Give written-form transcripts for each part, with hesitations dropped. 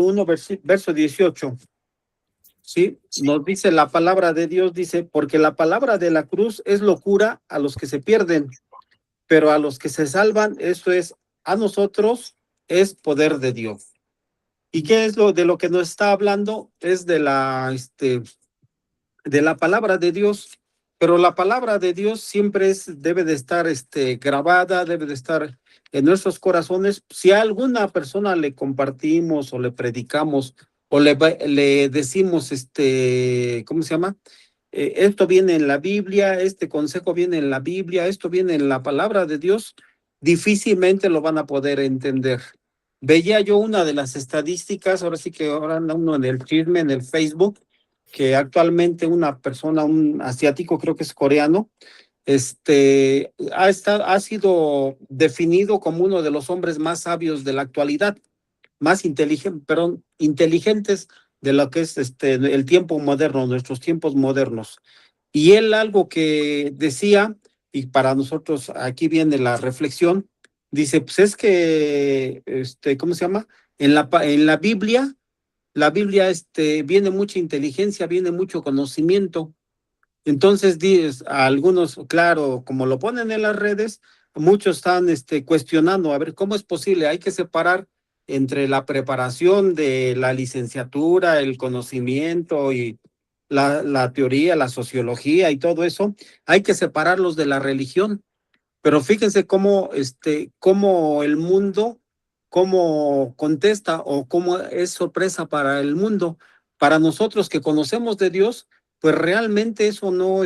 1, verso 18. Sí, nos dice la palabra de Dios, dice, porque la palabra de la cruz es locura a los que se pierden, pero a los que se salvan, eso es, a nosotros, es poder de Dios. ¿Y qué es lo de lo que nos está hablando? Es de la palabra de Dios, pero la palabra de Dios siempre debe de estar grabada, debe de estar en nuestros corazones. Si a alguna persona le compartimos o le predicamos o le decimos, ¿cómo se llama? Esto viene en la Biblia, este consejo viene en la Biblia, esto viene en la palabra de Dios, difícilmente lo van a poder entender. Veía yo una de las estadísticas, ahora sí que ahora anda uno en el chisme, en el Facebook, que actualmente una persona, un asiático, creo que es coreano, ha sido definido como uno de los hombres más sabios de la actualidad, más inteligentes de lo que es el tiempo moderno, nuestros tiempos modernos. Y él algo que decía, y para nosotros aquí viene la reflexión, dice, pues es que, ¿cómo se llama? En la Biblia viene mucha inteligencia, viene mucho conocimiento. Entonces, a algunos, claro, como lo ponen en las redes, muchos están cuestionando, a ver, ¿cómo es posible? Hay que separar entre la preparación de la licenciatura, el conocimiento y la teoría, la sociología y todo eso, hay que separarlos de la religión. Pero fíjense cómo el mundo, cómo contesta o cómo es sorpresa para el mundo. Para nosotros que conocemos de Dios, pues realmente eso no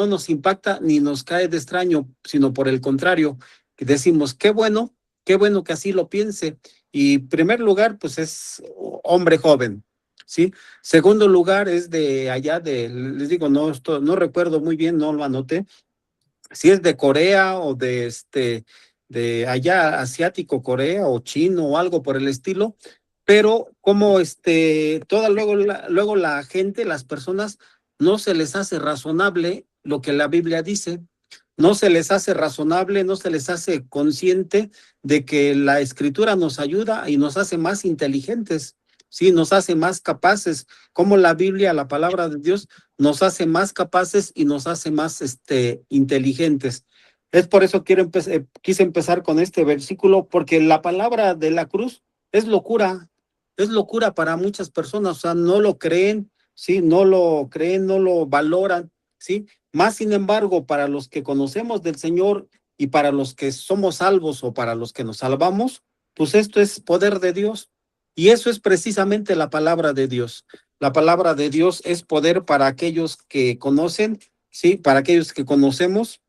nos impacta ni nos cae de extraño, sino por el contrario, que decimos, qué bueno que así lo piense. Y primer lugar, pues es hombre joven, ¿sí? Segundo lugar es de allá les digo, no recuerdo muy bien, no lo anoté, si es de Corea o de allá asiático, Corea o chino o algo por el estilo, pero como luego la gente, las personas, no se les hace razonable lo que la Biblia dice, no se les hace razonable, no se les hace consciente de que la escritura nos ayuda y nos hace más inteligentes, sí, nos hace más capaces, como la Biblia, la palabra de Dios, nos hace más capaces y nos hace más inteligentes. Es por eso quise empezar con este versículo, porque la palabra de la cruz es locura para muchas personas, o sea, no lo creen, sí, no lo creen, no lo valoran, sí. Más sin embargo, para los que conocemos del Señor y para los que somos salvos o para los que nos salvamos, pues esto es poder de Dios. Y eso es precisamente la palabra de Dios. La palabra de Dios es poder para aquellos que conocen, sí, para aquellos que conocemos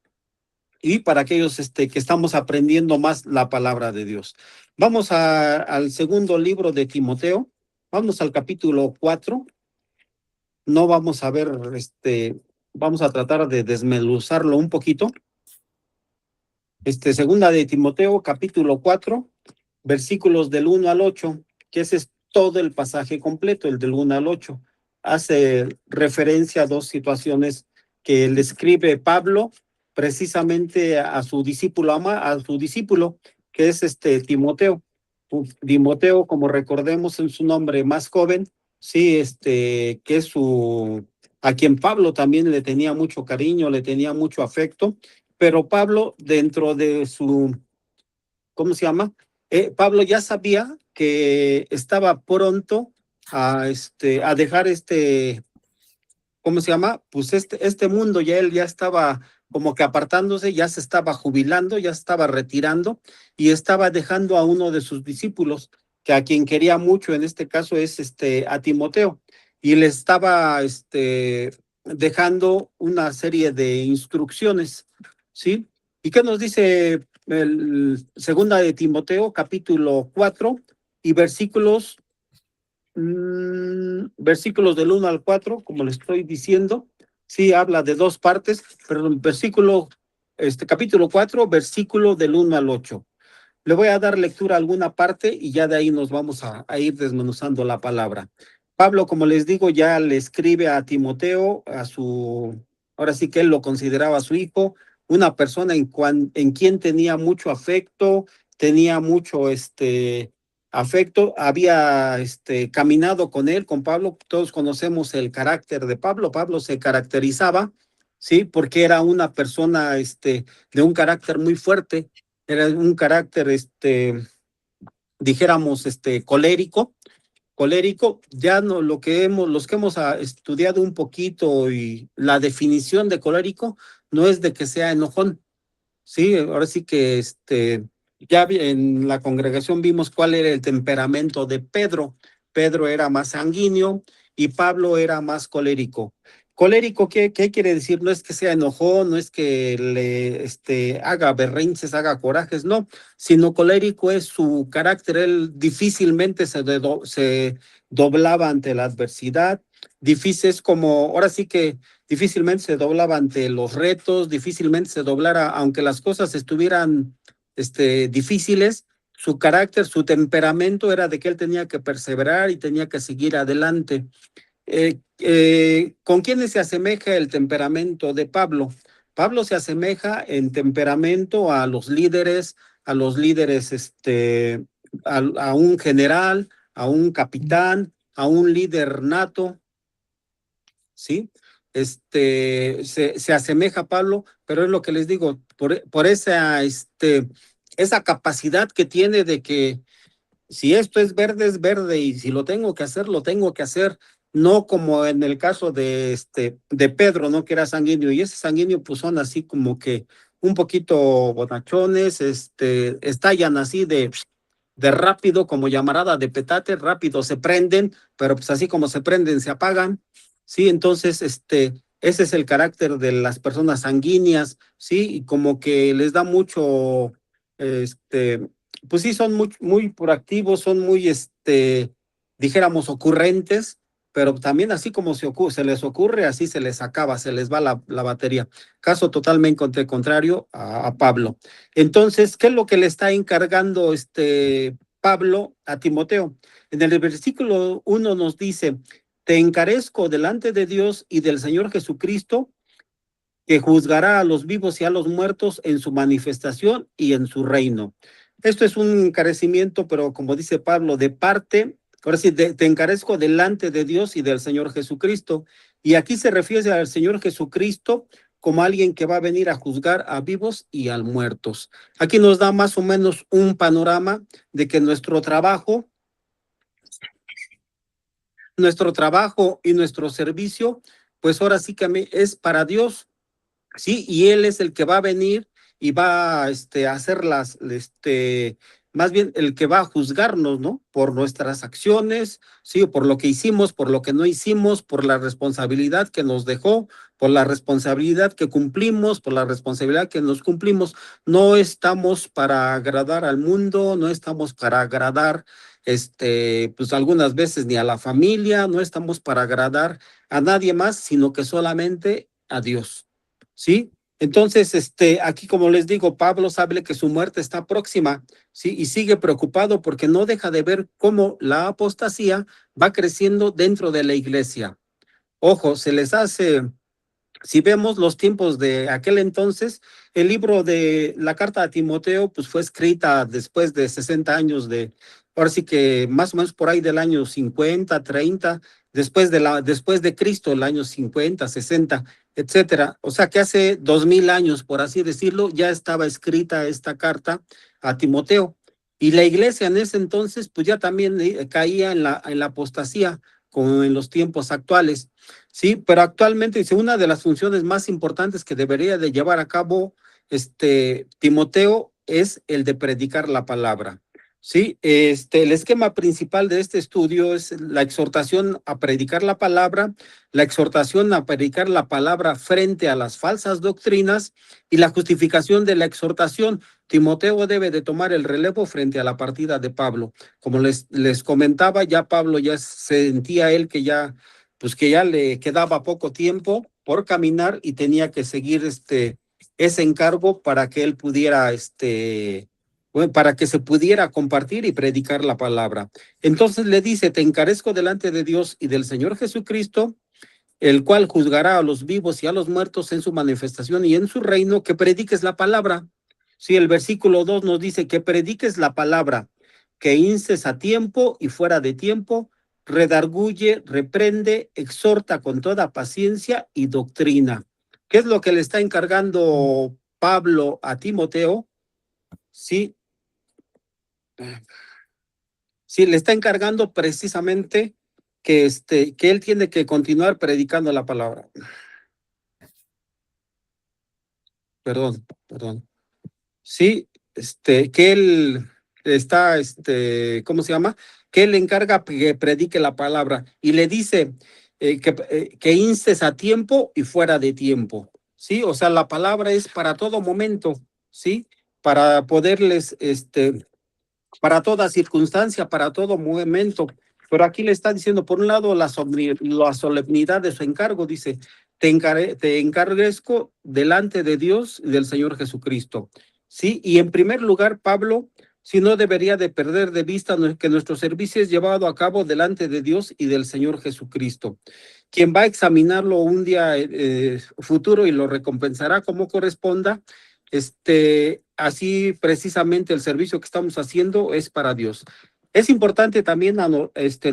y para aquellos que estamos aprendiendo más la palabra de Dios. Vamos al segundo libro de Timoteo. Vamos al capítulo 4. No vamos a ver, vamos a tratar de desmenuzarlo un poquito. Segunda de Timoteo, capítulo 4, versículos del 1 al 8, que ese es todo el pasaje completo, el del 1 al 8. Hace referencia a dos situaciones que le escribe Pablo precisamente a su discípulo, que es Timoteo. Timoteo, como recordemos, es un hombre más joven, sí, que es a quien Pablo también le tenía mucho cariño, le tenía mucho afecto, pero Pablo, dentro de ¿cómo se llama? Pablo ya sabía que estaba pronto a dejar ¿cómo se llama? Pues este mundo, ya él ya estaba como que apartándose, ya se estaba jubilando, ya estaba retirando y estaba dejando a uno de sus discípulos, que a quien quería mucho en este caso es a Timoteo, y le estaba dejando una serie de instrucciones, ¿sí? ¿Y qué nos dice el segunda de Timoteo, capítulo 4 y versículos del 1 al 4, como le estoy diciendo? Sí, habla de dos partes, pero el capítulo 4, versículo del 1 al 8. Le voy a dar lectura a alguna parte y ya de ahí nos vamos a ir desmenuzando la palabra. Pablo, como les digo, ya le escribe a Timoteo, ahora sí que él lo consideraba su hijo, una persona en quien tenía mucho afecto, tenía mucho, afecto, había caminado con él, con Pablo. Todos conocemos el carácter de Pablo. Pablo se caracterizaba, sí, porque era una persona de un carácter muy fuerte, era un carácter, dijéramos, colérico. Ya no, los que hemos estudiado un poquito y la definición de colérico no es de que sea enojón. Sí, ahora sí que ya en la congregación vimos cuál era el temperamento de Pedro. Pedro era más sanguíneo y Pablo era más colérico. Colérico, ¿qué quiere decir? No es que sea enojón, no es que le haga berrinches, haga corajes, no, sino colérico es su carácter. Él difícilmente se doblaba ante la adversidad. Difícil es como, ahora sí que difícilmente se doblaba ante los retos, difícilmente se doblara, aunque las cosas estuvieran difíciles, su carácter, su temperamento era de que él tenía que perseverar y tenía que seguir adelante. ¿Con quiénes se asemeja el temperamento de Pablo? Pablo se asemeja en temperamento a los líderes, a un general, a un capitán, a un líder nato, ¿sí? Se asemeja a Pablo, pero es lo que les digo, por esa capacidad que tiene de que si esto es verde, y si lo tengo que hacer, lo tengo que hacer, no como en el caso de Pedro, ¿no? Que era sanguíneo, y ese sanguíneo pues son así como que un poquito bonachones, estallan así de rápido, como llamarada de petate, rápido se prenden, pero pues así como se prenden, se apagan, ¿sí? Entonces, ese es el carácter de las personas sanguíneas, ¿sí? Y como que les da mucho, pues sí, son muy proactivos, son muy, dijéramos, ocurrentes, pero también así como se les ocurre, así se les acaba, se les va la batería. Caso totalmente contrario a Pablo. Entonces, ¿qué es lo que le está encargando Pablo a Timoteo? En el versículo 1 nos dice: te encarezco delante de Dios y del Señor Jesucristo, que juzgará a los vivos y a los muertos en su manifestación y en su reino. Esto es un encarecimiento, pero como dice Pablo, de parte, ahora sí, te encarezco delante de Dios y del Señor Jesucristo. Y aquí se refiere al Señor Jesucristo como alguien que va a venir a juzgar a vivos y a muertos. Aquí nos da más o menos un panorama de que nuestro trabajo y nuestro servicio, pues ahora sí que es para Dios. Sí, y él es el que va a venir y va a hacer más bien el que va a juzgarnos, ¿no? Por nuestras acciones, sí, por lo que hicimos, por lo que no hicimos, por la responsabilidad que nos dejó, por la responsabilidad que cumplimos, por la responsabilidad que nos cumplimos. No estamos para agradar al mundo, no estamos para agradar, pues algunas veces ni a la familia, no estamos para agradar a nadie más, sino que solamente a Dios. ¿Sí? Entonces, aquí como les digo, Pablo sabe que su muerte está próxima, ¿sí? Y sigue preocupado porque no deja de ver cómo la apostasía va creciendo dentro de la iglesia. Ojo, se les hace, si vemos los tiempos de aquel entonces, el libro de la carta a Timoteo, pues fue escrita después de 60 años ahora sí que más o menos por ahí del año 50, 30, después de Cristo, el año 50, 60, etcétera. O sea que hace 2000 años, por así decirlo, ya estaba escrita esta carta a Timoteo. Y la iglesia en ese entonces, pues ya también caía en la apostasía, como en los tiempos actuales. Sí, pero actualmente dice una de las funciones más importantes que debería de llevar a cabo Timoteo es el de predicar la palabra. Sí, el esquema principal de este estudio es la exhortación a predicar la exhortación a predicar la palabra frente a las falsas doctrinas y la justificación de la exhortación. Timoteo debe de tomar el relevo frente a la partida de Pablo. Como les comentaba, ya Pablo ya sentía él pues que ya le quedaba poco tiempo por caminar y tenía que seguir ese encargo para que él pudiera, bueno, para que se pudiera compartir y predicar la palabra. Entonces le dice: te encarezco delante de Dios y del Señor Jesucristo, el cual juzgará a los vivos y a los muertos en su manifestación y en su reino, que prediques la palabra. Sí, el versículo 2 nos dice que prediques la palabra. que instes a tiempo y fuera de tiempo, redarguye, reprende, exhorta con toda paciencia y doctrina. ¿Qué es lo que le está encargando Pablo a Timoteo? Sí, sí, le está encargando precisamente que él tiene que continuar predicando la palabra. Perdón. Sí, que él está, ¿cómo se llama? Que él le encarga que predique la palabra y le dice que instes a tiempo y fuera de tiempo, ¿sí? O sea, la palabra es para todo momento, ¿sí? Para poderles, para toda circunstancia, para todo momento. Pero aquí le está diciendo, por un lado, la solemnidad de su encargo, dice, te encarguezco delante de Dios y del Señor Jesucristo. Sí, y en primer lugar, Pablo, si no debería de perder de vista que nuestro servicio es llevado a cabo delante de Dios y del Señor Jesucristo, quien va a examinarlo un día futuro y lo recompensará como corresponda. Así precisamente el servicio que estamos haciendo es para Dios. Es importante también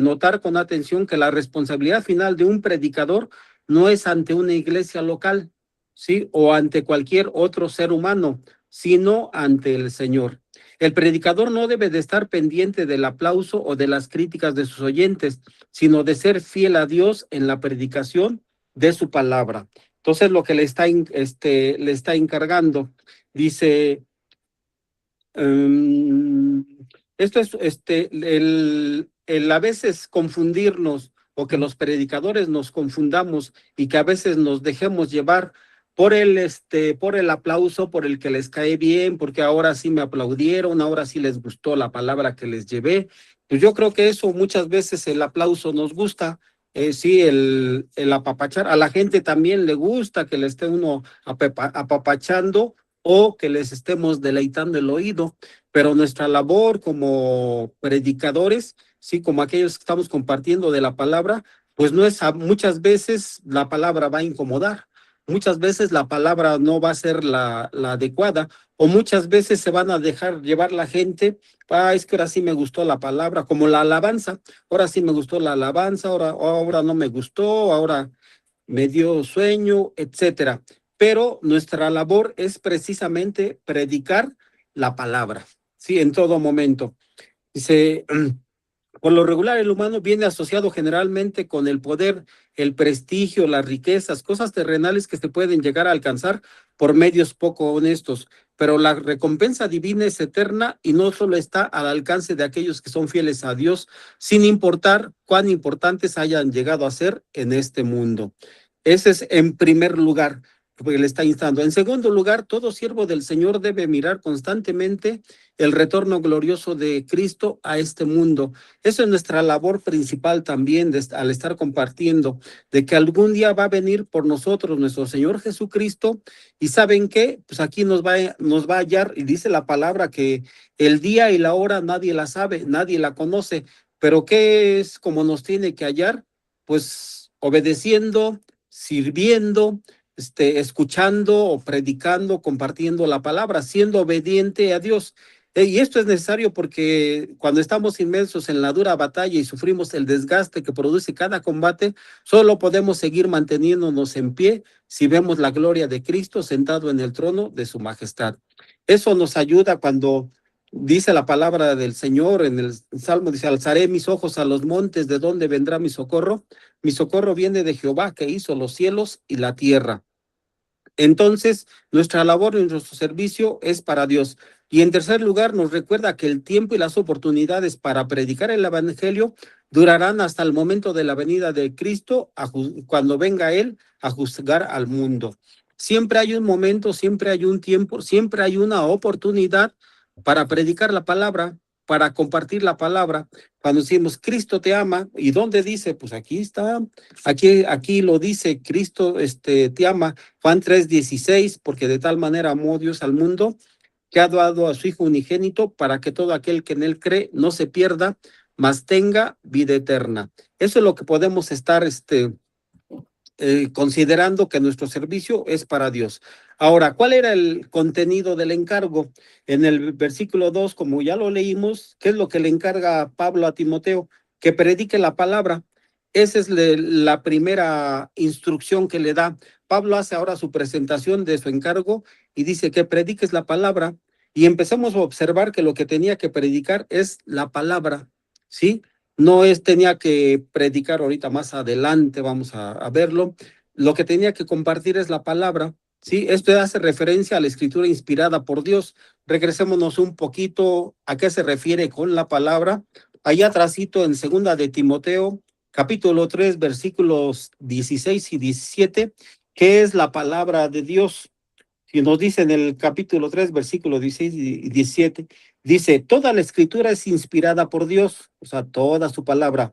notar con atención que la responsabilidad final de un predicador no es ante una iglesia local, ¿sí? O ante cualquier otro ser humano, sino ante el Señor. El predicador no debe de estar pendiente del aplauso o de las críticas de sus oyentes, sino de ser fiel a Dios en la predicación de su palabra. Entonces, lo que le está encargando, dice, esto es el a veces confundirnos o que los predicadores nos confundamos y que a veces nos dejemos llevar por el aplauso, por el que les cae bien, porque ahora sí me aplaudieron, ahora sí les gustó la palabra que les llevé. Pues yo creo que eso muchas veces el aplauso nos gusta. Sí, el apapachar, a la gente también le gusta que le esté uno apapachando o que les estemos deleitando el oído, pero nuestra labor como predicadores, sí, como aquellos que estamos compartiendo de la palabra, pues no es, muchas veces la palabra va a incomodar, muchas veces la palabra no va a ser la adecuada, o muchas veces se van a dejar llevar la gente, es que ahora sí me gustó la palabra, como la alabanza, ahora sí me gustó la alabanza, ahora no me gustó, ahora me dio sueño, etcétera. Pero nuestra labor es precisamente predicar la palabra, sí, en todo momento. Dice, por lo regular el humano viene asociado generalmente con el poder, el prestigio, las riquezas, cosas terrenales que se pueden llegar a alcanzar por medios poco honestos, pero la recompensa divina es eterna y no solo está al alcance de aquellos que son fieles a Dios, sin importar cuán importantes hayan llegado a ser en este mundo. Ese es en primer lugar, porque le está instando. En segundo lugar, todo siervo del Señor debe mirar constantemente el retorno glorioso de Cristo a este mundo. Eso es nuestra labor principal también al estar compartiendo, de que algún día va a venir por nosotros nuestro Señor Jesucristo y ¿saben qué? Pues aquí nos va a hallar y dice la palabra que el día y la hora nadie la sabe, nadie la conoce, pero ¿qué es como nos tiene que hallar? Pues obedeciendo, sirviendo, escuchando o predicando, compartiendo la palabra, siendo obediente a Dios. Y esto es necesario porque cuando estamos inmersos en la dura batalla y sufrimos el desgaste que produce cada combate, solo podemos seguir manteniéndonos en pie si vemos la gloria de Cristo sentado en el trono de su majestad. Eso nos ayuda cuando dice la palabra del Señor en el Salmo, dice, alzaré mis ojos a los montes, ¿de dónde vendrá mi socorro? Mi socorro viene de Jehová, que hizo los cielos y la tierra. Entonces, nuestra labor y nuestro servicio es para Dios. Y en tercer lugar, nos recuerda que el tiempo y las oportunidades para predicar el evangelio durarán hasta el momento de la venida de Cristo, cuando venga Él a juzgar al mundo. Siempre hay un momento, siempre hay un tiempo, siempre hay una oportunidad para predicar la palabra, para compartir la palabra. Cuando decimos Cristo te ama, ¿y dónde dice? Pues aquí está, aquí lo dice, Cristo te ama. Juan 3:16, porque de tal manera amó Dios al mundo, que ha dado a su Hijo unigénito para que todo aquel que en él cree no se pierda, mas tenga vida eterna. Eso es lo que podemos estar considerando que nuestro servicio es para Dios. Ahora, ¿cuál era el contenido del encargo? En el versículo 2, como ya lo leímos, ¿qué es lo que le encarga Pablo a Timoteo? Que predique la palabra. Esa es la primera instrucción que le da. Pablo hace ahora su presentación de su encargo y dice que prediques la palabra. Y empezamos a observar que lo que tenía que predicar es la palabra, ¿sí? No tenía que predicar ahorita más adelante, vamos a verlo. Lo que tenía que compartir es la palabra, ¿sí? Esto hace referencia a la escritura inspirada por Dios. Regresémonos un poquito a qué se refiere con la palabra. Allá atrásito en segunda de Timoteo, capítulo 3, versículos 16 y 17, ¿qué es la palabra de Dios? Si nos dice en el capítulo 3, versículo 16 y 17, dice, toda la escritura es inspirada por Dios, o sea, toda su palabra,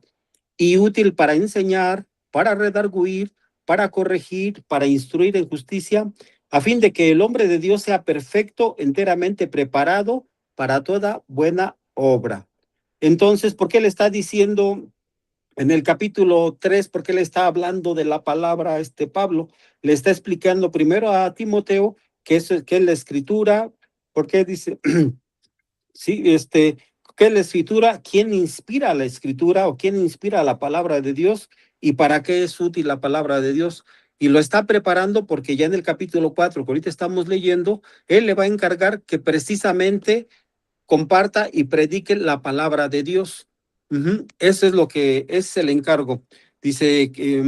y útil para enseñar, para redarguir, para corregir, para instruir en justicia, a fin de que el hombre de Dios sea perfecto, enteramente preparado para toda buena obra. Entonces, ¿por qué le está diciendo en el capítulo 3, por qué le está hablando de la palabra a Pablo? Le está explicando primero a Timoteo qué es la escritura, por qué dice, sí, qué es la escritura, quién inspira la escritura o quién inspira la palabra de Dios y para qué es útil la palabra de Dios. Y lo está preparando porque ya en el capítulo 4, que ahorita estamos leyendo, él le va a encargar que precisamente comparta y predique la palabra de Dios. Eso es lo que es el encargo. Dice que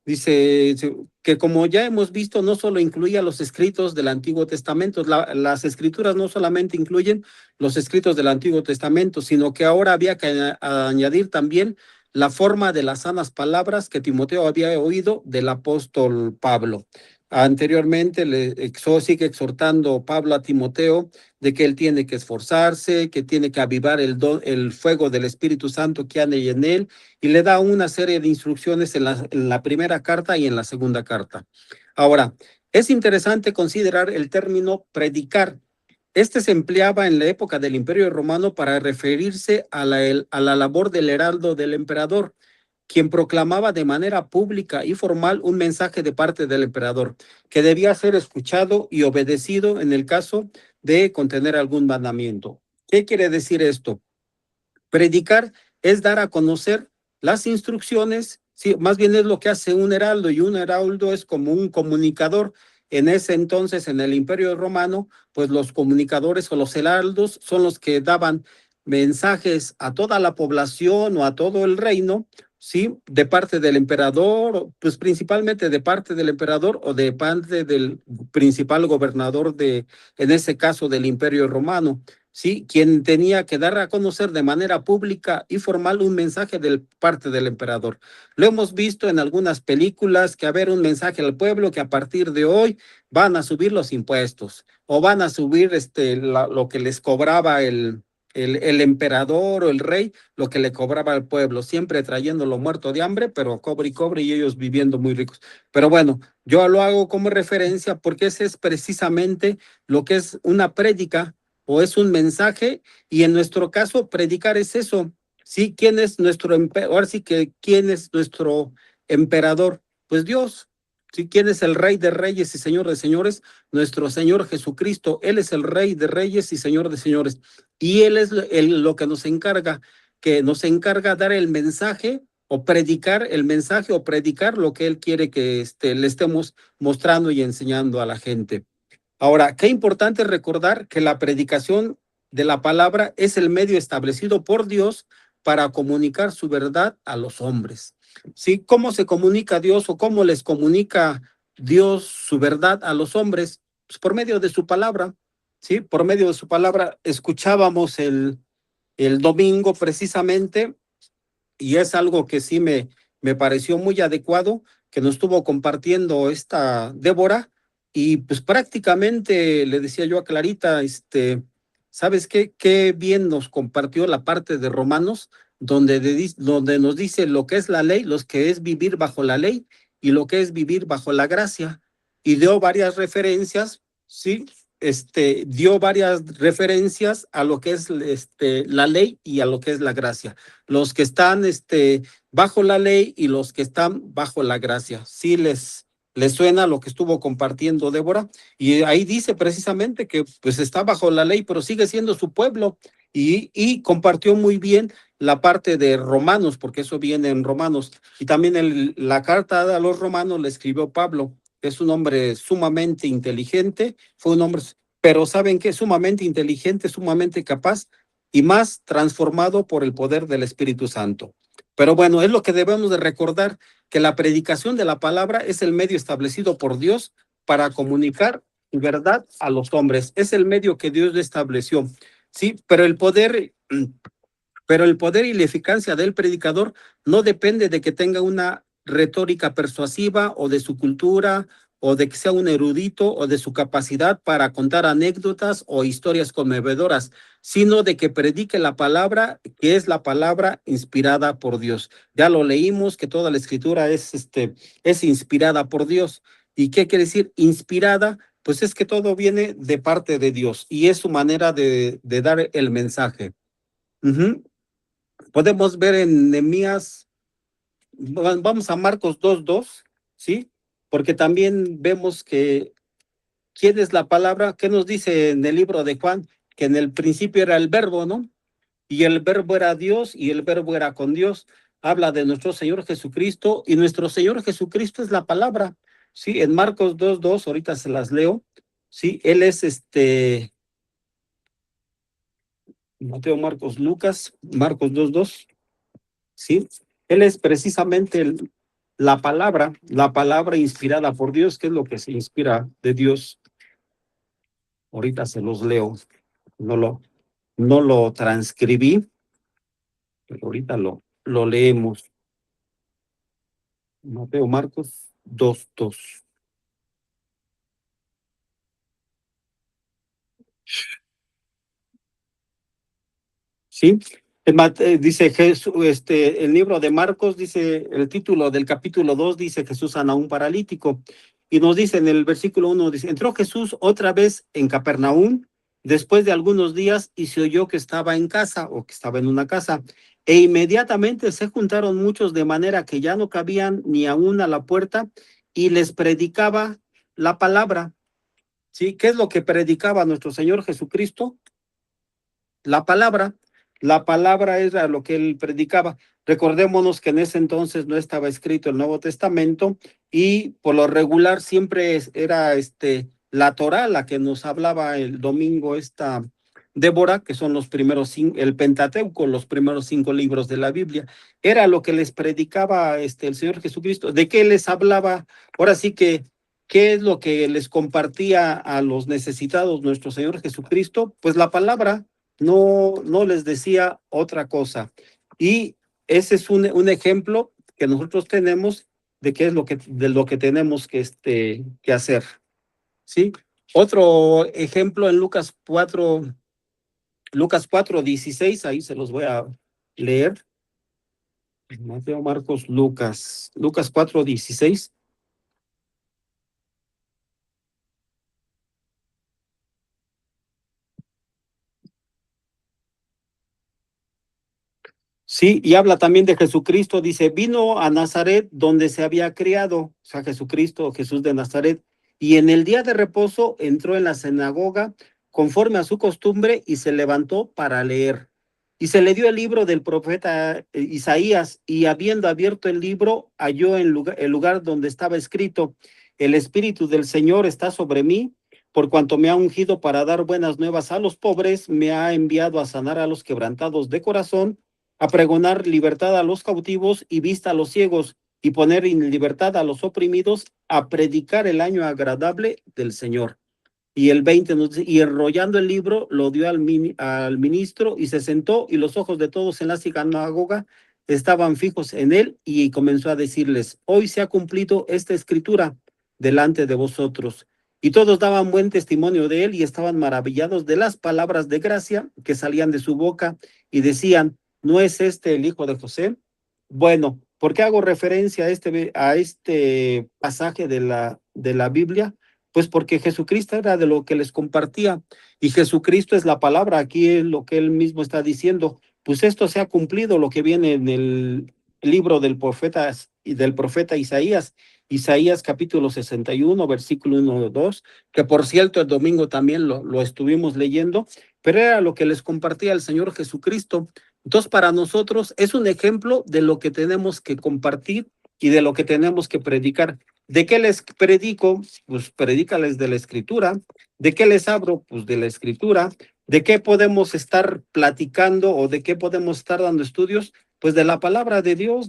dice que como ya hemos visto, no solo incluía los escritos del Antiguo Testamento, las escrituras no solamente incluyen los escritos del Antiguo Testamento, sino que ahora había que añadir también la forma de las sanas palabras que Timoteo había oído del apóstol Pablo. Anteriormente sigue exhortando Pablo a Timoteo de que él tiene que esforzarse, que tiene que avivar el fuego del Espíritu Santo que ande en él, y le da una serie de instrucciones en la primera carta y en la segunda carta. Ahora, es interesante considerar el término predicar. Este se empleaba en la época del Imperio Romano para referirse a la labor del heraldo del emperador, quien proclamaba de manera pública y formal un mensaje de parte del emperador, que debía ser escuchado y obedecido en el caso de contener algún mandamiento. ¿Qué quiere decir esto? Predicar es dar a conocer las instrucciones, sí, más bien es lo que hace un heraldo, y un heraldo es como un comunicador. En ese entonces, en el Imperio Romano, pues los comunicadores o los heraldos son los que daban mensajes a toda la población o a todo el reino, sí, de parte del emperador, pues principalmente de parte del emperador o de parte del principal gobernador en ese caso, del Imperio Romano. ¿Sí? Quien tenía que dar a conocer de manera pública y formal un mensaje de parte del emperador. Lo hemos visto en algunas películas, que haber un mensaje al pueblo que a partir de hoy van a subir los impuestos o van a subir lo que les cobraba el emperador o el rey, lo que le cobraba al pueblo, siempre trayéndolo muerto de hambre, pero cobre y cobre, y ellos viviendo muy ricos. Pero bueno, yo lo hago como referencia porque ese es precisamente lo que es una prédica o es un mensaje, y en nuestro caso predicar es eso. Sí, ¿quién es nuestro emperador? Ahora sí que ¿quién es nuestro emperador? Pues Dios. Sí, ¿quién es el Rey de Reyes y Señor de Señores? Nuestro Señor Jesucristo. Él es el Rey de Reyes y Señor de Señores. Y Él es lo que nos encarga dar el mensaje o predicar el mensaje o predicar lo que Él quiere que le estemos mostrando y enseñando a la gente. Ahora, qué importante recordar que la predicación de la palabra es el medio establecido por Dios para comunicar su verdad a los hombres. ¿Sí? ¿Cómo se comunica Dios o cómo les comunica Dios su verdad a los hombres? Pues por medio de su palabra. ¿Sí? Por medio de su palabra escuchábamos el domingo precisamente, y es algo que sí me pareció muy adecuado, que nos estuvo compartiendo esta Débora, y pues prácticamente le decía yo a Clarita, ¿sabes qué? Qué bien nos compartió la parte de Romanos, donde nos dice lo que es la ley, lo que es vivir bajo la ley y lo que es vivir bajo la gracia, y dio varias referencias, ¿sí? Dio varias referencias a lo que es la ley y a lo que es la gracia. Los que están bajo la ley y los que están bajo la gracia. Sí les suena lo que estuvo compartiendo Débora, y ahí dice precisamente que pues está bajo la ley, pero sigue siendo su pueblo, y compartió muy bien la parte de Romanos, porque eso viene en Romanos, y también la carta a los Romanos le escribió Pablo. Es un hombre sumamente inteligente, fue un hombre, pero ¿saben qué? Sumamente inteligente, sumamente capaz, y más transformado por el poder del Espíritu Santo. Pero bueno, es lo que debemos de recordar, que la predicación de la palabra es el medio establecido por Dios para comunicar verdad a los hombres. Es el medio que Dios estableció, ¿sí? Pero el poder y la eficacia del predicador no depende de que tenga una retórica persuasiva o de su cultura o de que sea un erudito o de su capacidad para contar anécdotas o historias conmovedoras, sino de que predique la palabra, que es la palabra inspirada por Dios. Ya lo leímos, que toda la escritura es inspirada por Dios. ¿Y qué quiere decir inspirada? Pues es que todo viene de parte de Dios y es su manera de dar el mensaje. Podemos ver en Nehemías, vamos a Marcos 2:2, ¿sí? Porque también vemos que quién es la palabra, ¿qué nos dice en el libro de Juan? Que en el principio era el verbo, ¿no? Y el verbo era Dios y el verbo era con Dios. Habla de nuestro Señor Jesucristo y nuestro Señor Jesucristo es la palabra, ¿sí? En Marcos 2:2, ahorita se las leo, ¿sí? Él es Mateo, Marcos, Lucas, Marcos 2:2. ¿Sí? Él es precisamente la palabra inspirada por Dios, que es lo que se inspira de Dios. Ahorita se los leo, no no lo transcribí, pero ahorita lo leemos. Mateo, Marcos 2:2. ¿Sí? Dice Jesús, el libro de Marcos dice, el título del capítulo 2 dice Jesús sana a un paralítico. Y nos dice en el versículo 1, dice, entró Jesús otra vez en Capernaum después de algunos días y se oyó que estaba en casa o que estaba en una casa. E inmediatamente se juntaron muchos de manera que ya no cabían ni aún a la puerta y les predicaba la palabra. ¿Sí? ¿Qué es lo que predicaba nuestro Señor Jesucristo? La palabra. La palabra era lo que él predicaba. Recordémonos que en ese entonces no estaba escrito el Nuevo Testamento y por lo regular siempre era la Torá la que nos hablaba el domingo esta Débora, que son los primeros el Pentateuco, los primeros 5 libros de la Biblia. Era lo que les predicaba el Señor Jesucristo. ¿De qué les hablaba? Ahora sí que ¿qué es lo que les compartía a los necesitados nuestro Señor Jesucristo? Pues la palabra, no les decía otra cosa. Y ese es un ejemplo que nosotros tenemos de qué es de lo que tenemos que hacer. ¿Sí? Otro ejemplo en Lucas 4:16, ahí se los voy a leer. Mateo, Marcos, Lucas 4:16. Sí, y habla también de Jesucristo, dice, vino a Nazaret donde se había criado, o sea, Jesucristo, Jesús de Nazaret, y en el día de reposo entró en la sinagoga conforme a su costumbre y se levantó para leer. Y se le dio el libro del profeta Isaías, y habiendo abierto el libro, halló el lugar donde estaba escrito, el Espíritu del Señor está sobre mí, por cuanto me ha ungido para dar buenas nuevas a los pobres, me ha enviado a sanar a los quebrantados de corazón, a pregonar libertad a los cautivos y vista a los ciegos, y poner en libertad a los oprimidos, a predicar el año agradable del Señor. Y el 20 nos dice, y enrollando el libro, lo dio al ministro y se sentó, y los ojos de todos en la sinagoga estaban fijos en él, y comenzó a decirles, hoy se ha cumplido esta escritura delante de vosotros. Y todos daban buen testimonio de él y estaban maravillados de las palabras de gracia que salían de su boca y decían, ¿no es este el hijo de José? Bueno, ¿por qué hago referencia a este pasaje de la Biblia? Pues porque Jesucristo era de lo que les compartía y Jesucristo es la palabra, aquí es lo que él mismo está diciendo, pues esto se ha cumplido, lo que viene libro del profeta Isaías, Isaías capítulo 61, versículo 1 o 2, que por cierto el domingo también lo estuvimos leyendo, pero era lo que les compartía el Señor Jesucristo. Entonces, para nosotros es un ejemplo de lo que tenemos que compartir y de lo que tenemos que predicar. ¿De qué les predico? Pues predícales de la Escritura. ¿De qué les hablo? Pues de la Escritura. ¿De qué podemos estar platicando o de qué podemos estar dando estudios? Pues de la palabra de Dios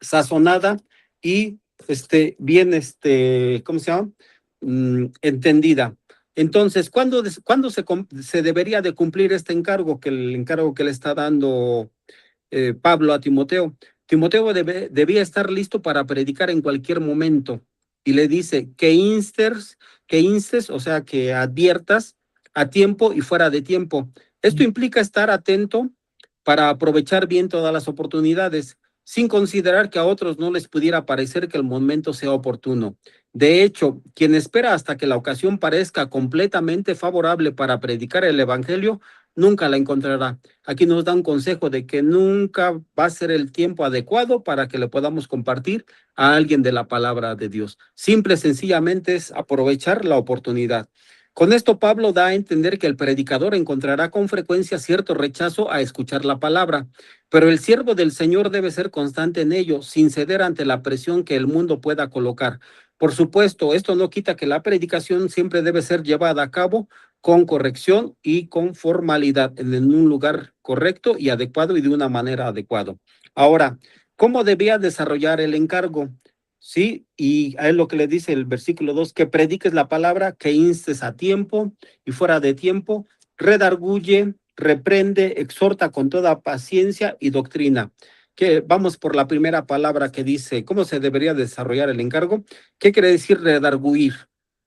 sazonada y bien, ¿cómo se llama? Entendida. Entonces, ¿cuándo se debería de cumplir este encargo, el encargo que le está dando Pablo a Timoteo? Timoteo debía estar listo para predicar en cualquier momento. Y le dice que instes, o sea, que adviertas a tiempo y fuera de tiempo. Esto implica estar atento para aprovechar bien todas las oportunidades, sin considerar que a otros no les pudiera parecer que el momento sea oportuno. De hecho, quien espera hasta que la ocasión parezca completamente favorable para predicar el evangelio, nunca la encontrará. Aquí nos da un consejo de que nunca va a ser el tiempo adecuado para que le podamos compartir a alguien de la palabra de Dios. Simple y sencillamente es aprovechar la oportunidad. Con esto Pablo da a entender que el predicador encontrará con frecuencia cierto rechazo a escuchar la palabra, pero el siervo del Señor debe ser constante en ello, sin ceder ante la presión que el mundo pueda colocar. Por supuesto, esto no quita que la predicación siempre debe ser llevada a cabo con corrección y con formalidad, en un lugar correcto y adecuado y de una manera adecuada. Ahora, ¿cómo debía desarrollar el encargo? Sí, y a él lo que le dice el versículo 2, que prediques la palabra, que instes a tiempo y fuera de tiempo, redarguye, reprende, exhorta con toda paciencia y doctrina. Que vamos por la primera palabra que dice, ¿cómo se debería desarrollar el encargo? ¿Qué quiere decir redarguir?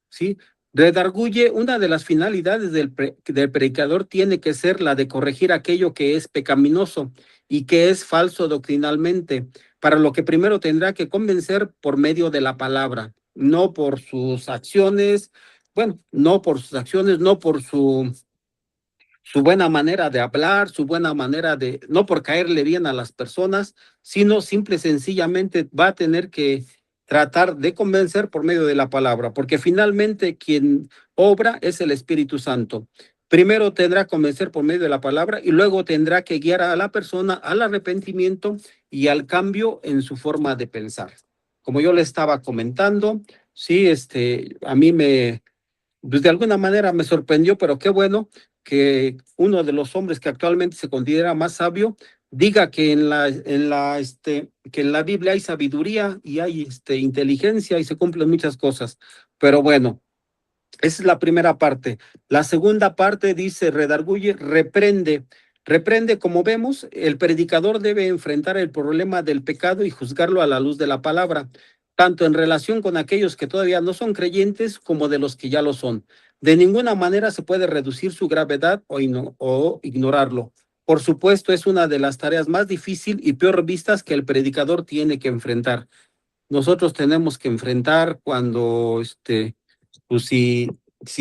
¿Sí? Redarguye, una de las finalidades del predicador tiene que ser la de corregir aquello que es pecaminoso y que es falso doctrinalmente, para lo que primero tendrá que convencer por medio de la palabra, no por sus acciones, bueno, no por sus acciones, no por su buena manera de hablar, su buena manera de, no por caerle bien a las personas, sino simple y sencillamente va a tener que tratar de convencer por medio de la palabra, porque finalmente quien obra es el Espíritu Santo. Primero tendrá que convencer por medio de la palabra y luego tendrá que guiar a la persona al arrepentimiento y al cambio en su forma de pensar. Como yo le estaba comentando, sí, a mí pues de alguna manera me sorprendió, pero qué bueno que uno de los hombres que actualmente se considera más sabio diga que que en la Biblia hay sabiduría y hay inteligencia y se cumplen muchas cosas. Pero bueno, esa es la primera parte. La segunda parte dice, redarguye, reprende. Reprende, como vemos, el predicador debe enfrentar el problema del pecado y juzgarlo a la luz de la palabra, tanto en relación con aquellos que todavía no son creyentes como de los que ya lo son. De ninguna manera se puede reducir su gravedad o ignorarlo. Por supuesto, es una de las tareas más difíciles y peor vistas que el predicador tiene que enfrentar. Nosotros tenemos que enfrentar cuando pues si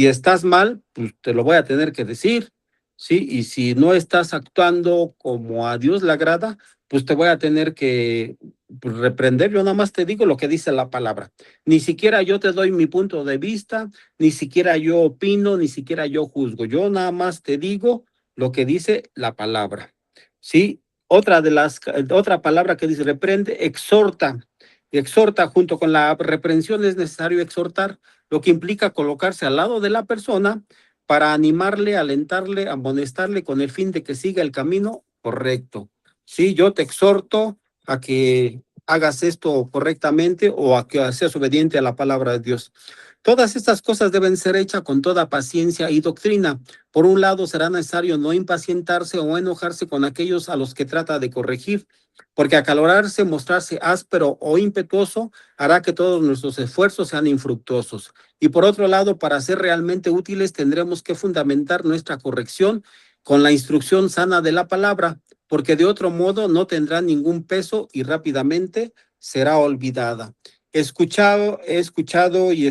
estás mal, pues te lo voy a tener que decir, ¿sí? Y si no estás actuando como a Dios le agrada, pues te voy a tener que pues, reprender. Yo nada más te digo lo que dice la palabra. Ni siquiera yo te doy mi punto de vista, ni siquiera yo opino, ni siquiera yo juzgo. Yo nada más te digo lo que dice la palabra, ¿sí? Otra palabra que dice reprende, exhorta. Exhorta, junto con la reprensión es necesario exhortar, lo que implica colocarse al lado de la persona para animarle, alentarle, amonestarle con el fin de que siga el camino correcto. Sí, yo te exhorto a que hagas esto correctamente o a que seas obediente a la palabra de Dios. Todas estas cosas deben ser hechas con toda paciencia y doctrina. Por un lado, será necesario no impacientarse o enojarse con aquellos a los que trata de corregir, porque acalorarse, mostrarse áspero o impetuoso hará que todos nuestros esfuerzos sean infructuosos. Y por otro lado, para ser realmente útiles, tendremos que fundamentar nuestra corrección con la instrucción sana de la palabra, porque de otro modo no tendrá ningún peso y rápidamente será olvidada. He escuchado y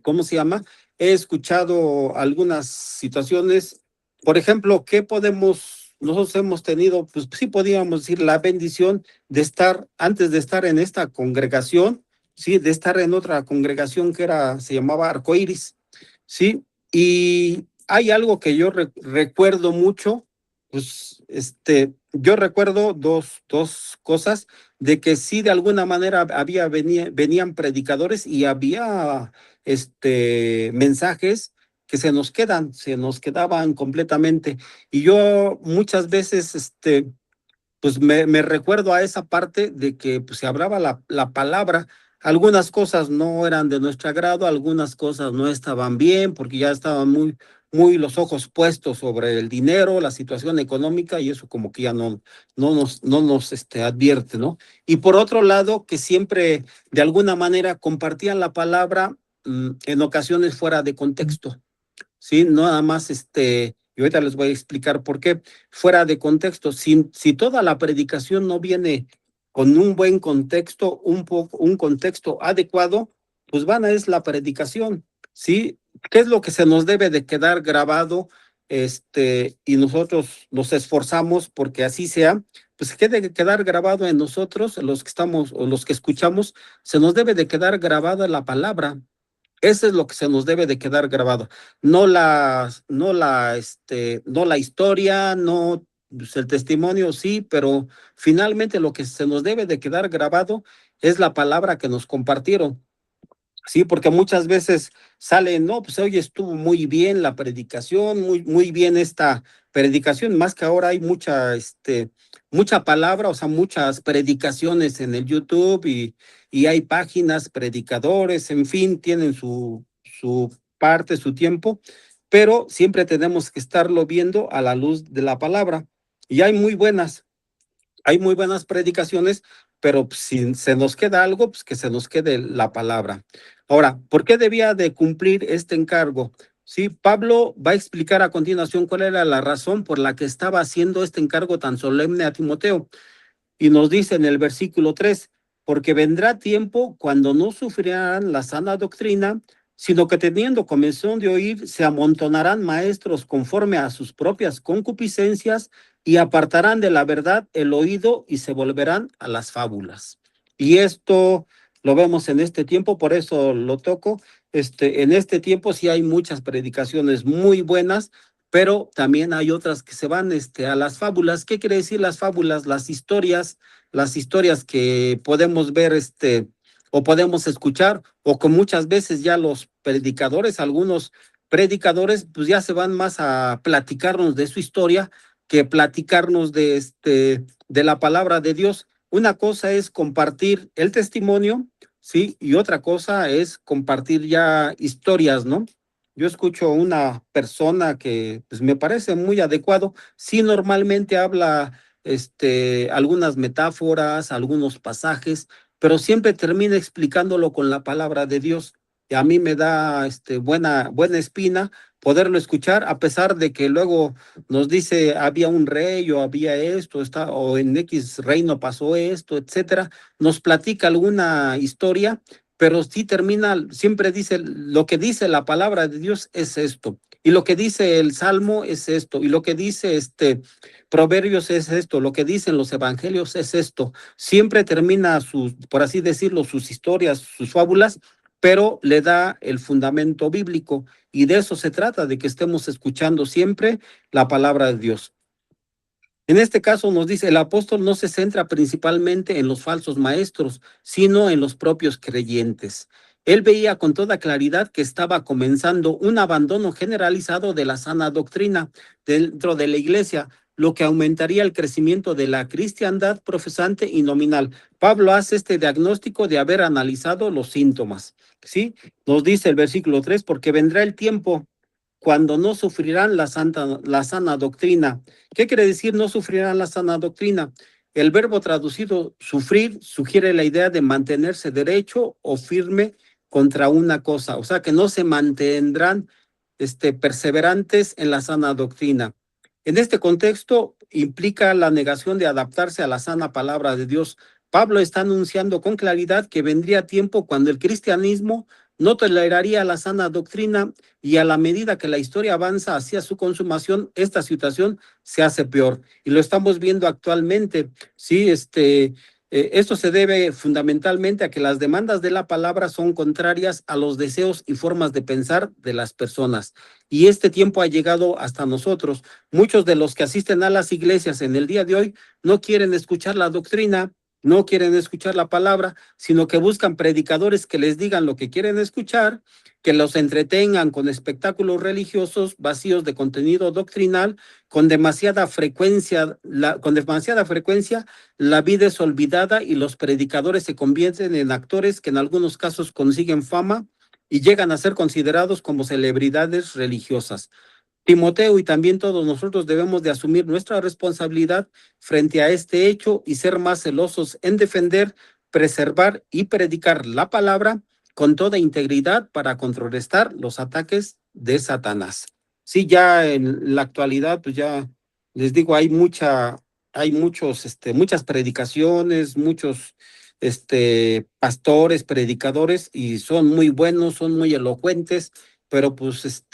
¿cómo se llama? He escuchado algunas situaciones, por ejemplo, ¿qué podemos nosotros hemos tenido, pues sí podríamos decir, la bendición de estar, antes de estar en esta congregación, sí, de estar en otra congregación que se llamaba Arcoíris, sí, y hay algo que yo recuerdo mucho, pues, yo recuerdo dos cosas, de que sí, de alguna manera venían predicadores y había, mensajes que se nos quedaban completamente. Y yo muchas veces, pues me recuerdo a esa parte de que pues, se hablaba la palabra. Algunas cosas no eran de nuestro agrado, algunas cosas no estaban bien, porque ya estaban muy los ojos puestos sobre el dinero, la situación económica, y eso como que ya no nos advierte, ¿no? Y por otro lado, que siempre de alguna manera compartían la palabra en ocasiones fuera de contexto. Sí, no nada más, y ahorita les voy a explicar por qué, fuera de contexto, si toda la predicación no viene con un buen contexto, un contexto adecuado, pues vana es la predicación, ¿sí? ¿Qué es lo que se nos debe de quedar grabado? Y nosotros nos esforzamos porque así sea, pues que debe quedar grabado en nosotros, los que estamos o los que escuchamos, se nos debe de quedar grabada la palabra. Eso es lo que se nos debe de quedar grabado. No la historia, no pues, el testimonio, sí, pero finalmente lo que se nos debe de quedar grabado es la palabra que nos compartieron. Sí, porque muchas veces sale, no, pues hoy estuvo muy bien la predicación, muy bien esta predicación, más que ahora hay mucha palabra, o sea, muchas predicaciones en el YouTube y hay páginas, predicadores, en fin, tienen su parte, su tiempo, pero siempre tenemos que estarlo viendo a la luz de la palabra. Y hay muy buenas predicaciones, pero si se nos queda algo, pues que se nos quede la palabra. Ahora, ¿por qué debía de cumplir este encargo? Sí, Pablo va a explicar a continuación cuál era la razón por la que estaba haciendo este encargo tan solemne a Timoteo. Y nos dice en el versículo 3, porque vendrá tiempo cuando no sufrirán la sana doctrina, sino que teniendo comezón de oír, se amontonarán maestros conforme a sus propias concupiscencias y apartarán de la verdad el oído y se volverán a las fábulas. Y esto lo vemos en este tiempo, por eso lo toco. En este tiempo sí hay muchas predicaciones muy buenas, pero también hay otras que se van a las fábulas. ¿Qué quiere decir las fábulas? Las historias que podemos ver o podemos escuchar, o que muchas veces ya los predicadores, algunos predicadores, pues ya se van más a platicarnos de su historia que platicarnos de la palabra de Dios. Una cosa es compartir el testimonio, sí, y otra cosa es compartir ya historias, ¿no? Yo escucho una persona que pues, me parece muy adecuado. Sí, normalmente habla algunas metáforas, algunos pasajes, pero siempre termina explicándolo con la palabra de Dios. Y a mí me da buena espina poderlo escuchar, a pesar de que luego nos dice había un rey o había esto, o en X reino pasó esto, etcétera. Nos platica alguna historia, pero sí termina, siempre dice, lo que dice la palabra de Dios es esto, y lo que dice el Salmo es esto, y lo que dice Proverbios es esto, lo que dicen los evangelios es esto. Siempre termina por así decirlo, sus historias, sus fábulas, pero le da el fundamento bíblico, y de eso se trata, de que estemos escuchando siempre la palabra de Dios. En este caso nos dice, el apóstol no se centra principalmente en los falsos maestros, sino en los propios creyentes. Él veía con toda claridad que estaba comenzando un abandono generalizado de la sana doctrina dentro de la iglesia, lo que aumentaría el crecimiento de la cristiandad profesante y nominal. Pablo hace este diagnóstico de haber analizado los síntomas, ¿sí? Nos dice el versículo 3, porque vendrá el tiempo cuando no sufrirán la sana doctrina. ¿Qué quiere decir no sufrirán la sana doctrina? El verbo traducido sufrir sugiere la idea de mantenerse derecho o firme contra una cosa, o sea que no se mantendrán perseverantes en la sana doctrina. En este contexto implica la negación de adaptarse a la sana palabra de Dios. Pablo está anunciando con claridad que vendría tiempo cuando el cristianismo no toleraría la sana doctrina y a la medida que la historia avanza hacia su consumación, esta situación se hace peor. Y lo estamos viendo actualmente. Sí, esto se debe fundamentalmente a que las demandas de la palabra son contrarias a los deseos y formas de pensar de las personas. Y este tiempo ha llegado hasta nosotros. Muchos de los que asisten a las iglesias en el día de hoy no quieren escuchar la doctrina, no quieren escuchar la palabra, sino que buscan predicadores que les digan lo que quieren escuchar, que los entretengan con espectáculos religiosos vacíos de contenido doctrinal, con demasiada frecuencia la vida es olvidada y los predicadores se convierten en actores que en algunos casos consiguen fama y llegan a ser considerados como celebridades religiosas. Timoteo y también todos nosotros debemos de asumir nuestra responsabilidad frente a este hecho y ser más celosos en defender, preservar y predicar la palabra con toda integridad para contrarrestar los ataques de Satanás. Sí, ya en la actualidad, pues ya les digo, muchas predicaciones, muchos pastores, predicadores, y son muy buenos, son muy elocuentes, pero pues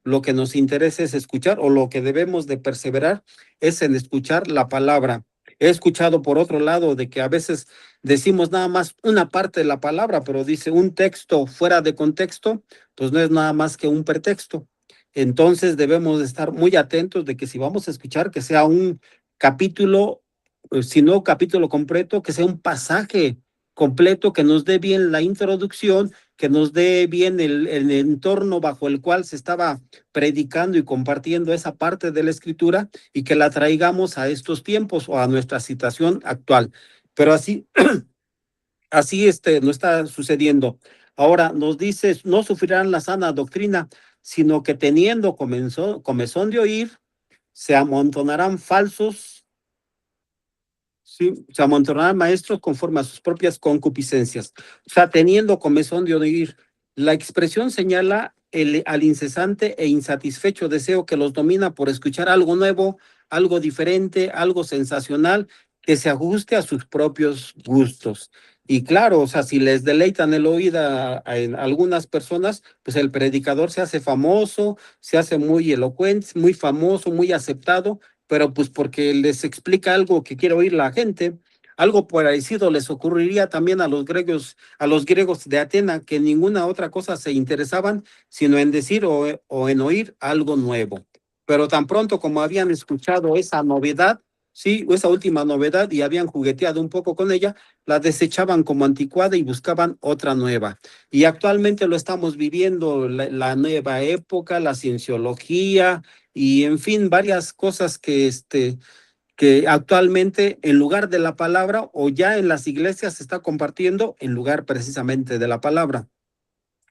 lo que nos interesa es escuchar, o lo que debemos de perseverar es en escuchar la palabra. He escuchado por otro lado de que a veces decimos nada más una parte de la palabra, pero dice un texto fuera de contexto, pues no es nada más que un pretexto. Entonces debemos de estar muy atentos de que si vamos a escuchar, que sea un capítulo, si no capítulo completo, que sea un pasaje completo, que nos dé bien la introducción, que nos dé bien el entorno bajo el cual se estaba predicando y compartiendo esa parte de la escritura, y que la traigamos a estos tiempos o a nuestra situación actual. Pero así, así no está sucediendo. Ahora nos dice, no sufrirán la sana doctrina, sino que teniendo comezón de oír, se amontonarán falsos. Sí, se amontonarán maestros conforme a sus propias concupiscencias. O sea, teniendo comezón de oír. La expresión señala al incesante e insatisfecho deseo que los domina por escuchar algo nuevo, algo diferente, algo sensacional, que se ajuste a sus propios gustos. Y claro, o sea, si les deleitan el oído a algunas personas, pues el predicador se hace famoso, se hace muy elocuente, muy famoso, muy aceptado, pero pues porque les explica algo que quiere oír la gente. Algo parecido les ocurriría también a los griegos de Atenas, que en ninguna otra cosa se interesaban, sino en decir o en oír algo nuevo. Pero tan pronto como habían escuchado esa novedad, sí, esa última novedad, y habían jugueteado un poco con ella, la desechaban como anticuada y buscaban otra nueva. Y actualmente lo estamos viviendo, la nueva época, la cienciología, y en fin, varias cosas que actualmente en lugar de la palabra, o ya en las iglesias se está compartiendo en lugar precisamente de la palabra.